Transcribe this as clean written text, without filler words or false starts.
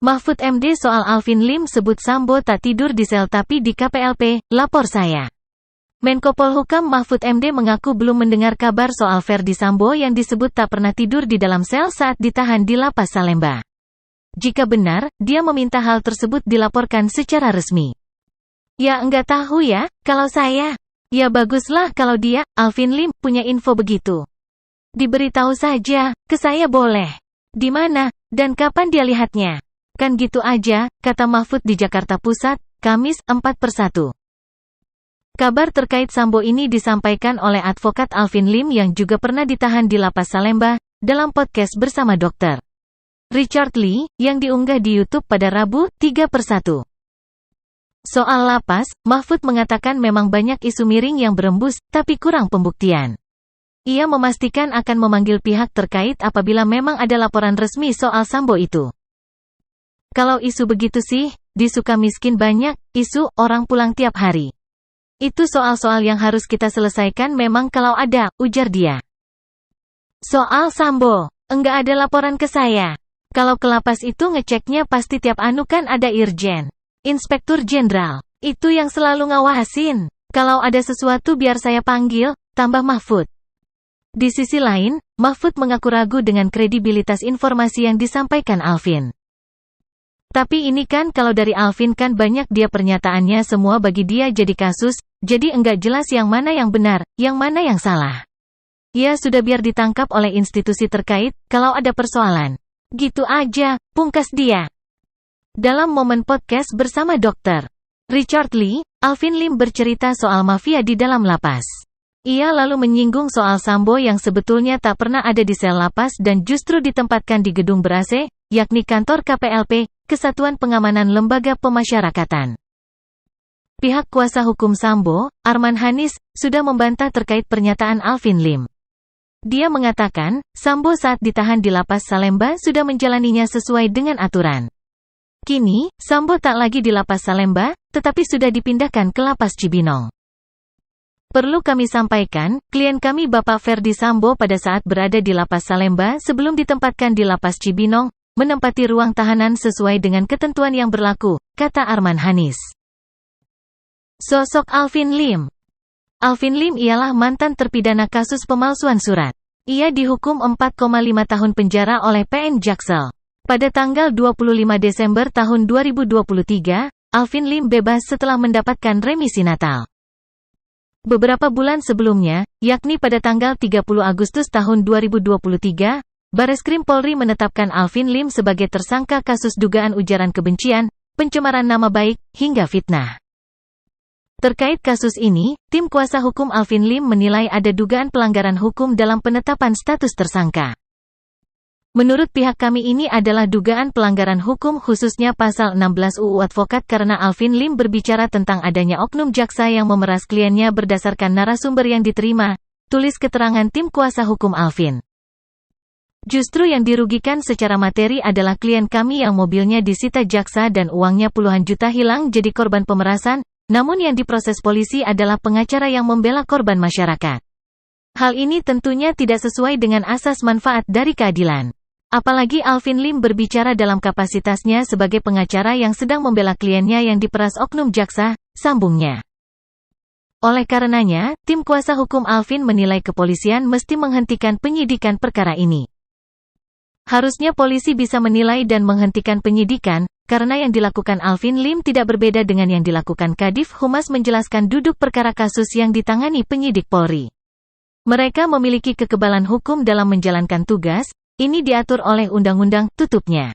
Mahfud MD soal Alvin Lim sebut Sambo tak tidur di sel tapi di KPLP, lapor saya. Menko Polhukam Mahfud MD mengaku belum mendengar kabar soal Verdi Sambo yang disebut tak pernah tidur di dalam sel saat ditahan di Lapas Salemba. Jika benar, dia meminta hal tersebut dilaporkan secara resmi. Ya enggak tahu ya, kalau saya. Ya baguslah kalau dia, Alvin Lim, punya info begitu. Diberitahu saja, ke saya boleh. Di mana, dan kapan dia lihatnya. Kan gitu aja, kata Mahfud di Jakarta Pusat, Kamis, 4/1. Kabar terkait Sambo ini disampaikan oleh advokat Alvin Lim yang juga pernah ditahan di Lapas Salemba, dalam podcast bersama Dr. Richard Lee, yang diunggah di YouTube pada Rabu, 3/1. Soal lapas, Mahfud mengatakan memang banyak isu miring yang berembus, tapi kurang pembuktian. Ia memastikan akan memanggil pihak terkait apabila memang ada laporan resmi soal Sambo itu. Kalau isu begitu sih, di Sukamiskin banyak, isu orang pulang tiap hari. Itu soal-soal yang harus kita selesaikan memang kalau ada, ujar dia. Soal Sambo, enggak ada laporan ke saya. Kalau ke lapas itu ngeceknya pasti tiap anu kan ada Irjen, Inspektur Jenderal. Itu yang selalu ngawasin. Kalau ada sesuatu biar saya panggil, tambah Mahfud. Di sisi lain, Mahfud mengaku ragu dengan kredibilitas informasi yang disampaikan Alvin. Tapi ini kan kalau dari Alvin kan banyak dia pernyataannya semua bagi dia jadi kasus, jadi enggak jelas yang mana yang benar, yang mana yang salah. Ya sudah biar ditangkap oleh institusi terkait, kalau ada persoalan. Gitu aja, pungkas dia. Dalam momen podcast bersama Dr. Richard Lee, Alvin Lim bercerita soal mafia di dalam lapas. Ia lalu menyinggung soal Sambo yang sebetulnya tak pernah ada di sel lapas dan justru ditempatkan di gedung ber-AC, yakni kantor KPLP, Kesatuan Pengamanan Lembaga Pemasyarakatan. Pihak kuasa hukum Sambo, Arman Hanis, sudah membantah terkait pernyataan Alvin Lim. Dia mengatakan, Sambo saat ditahan di Lapas Salemba sudah menjalaninya sesuai dengan aturan. Kini, Sambo tak lagi di Lapas Salemba, tetapi sudah dipindahkan ke Lapas Cibinong. Perlu kami sampaikan, klien kami Bapak Verdi Sambo pada saat berada di Lapas Salemba sebelum ditempatkan di Lapas Cibinong, menempati ruang tahanan sesuai dengan ketentuan yang berlaku, kata Arman Hanis. Sosok Alvin Lim. Alvin Lim ialah mantan terpidana kasus pemalsuan surat. Ia dihukum 4,5 tahun penjara oleh PN Jaksel. Pada tanggal 25 Desember tahun 2023, Alvin Lim bebas setelah mendapatkan remisi Natal. Beberapa bulan sebelumnya, yakni pada tanggal 30 Agustus tahun 2023, Bareskrim Polri menetapkan Alvin Lim sebagai tersangka kasus dugaan ujaran kebencian, pencemaran nama baik, hingga fitnah. Terkait kasus ini, tim kuasa hukum Alvin Lim menilai ada dugaan pelanggaran hukum dalam penetapan status tersangka. Menurut pihak kami ini adalah dugaan pelanggaran hukum khususnya pasal 16 UU Advokat karena Alvin Lim berbicara tentang adanya oknum jaksa yang memeras kliennya berdasarkan narasumber yang diterima, tulis keterangan tim kuasa hukum Alvin. Justru yang dirugikan secara materi adalah klien kami yang mobilnya disita jaksa dan uangnya puluhan juta hilang jadi korban pemerasan, namun yang diproses polisi adalah pengacara yang membela korban masyarakat. Hal ini tentunya tidak sesuai dengan asas manfaat dari keadilan. Apalagi Alvin Lim berbicara dalam kapasitasnya sebagai pengacara yang sedang membela kliennya yang diperas oknum jaksa, sambungnya. Oleh karenanya, tim kuasa hukum Alvin menilai kepolisian mesti menghentikan penyidikan perkara ini. Harusnya polisi bisa menilai dan menghentikan penyidikan, karena yang dilakukan Alvin Lim tidak berbeda dengan yang dilakukan Kadif Humas menjelaskan duduk perkara kasus yang ditangani penyidik Polri. Mereka memiliki kekebalan hukum dalam menjalankan tugas, ini diatur oleh undang-undang, tutupnya.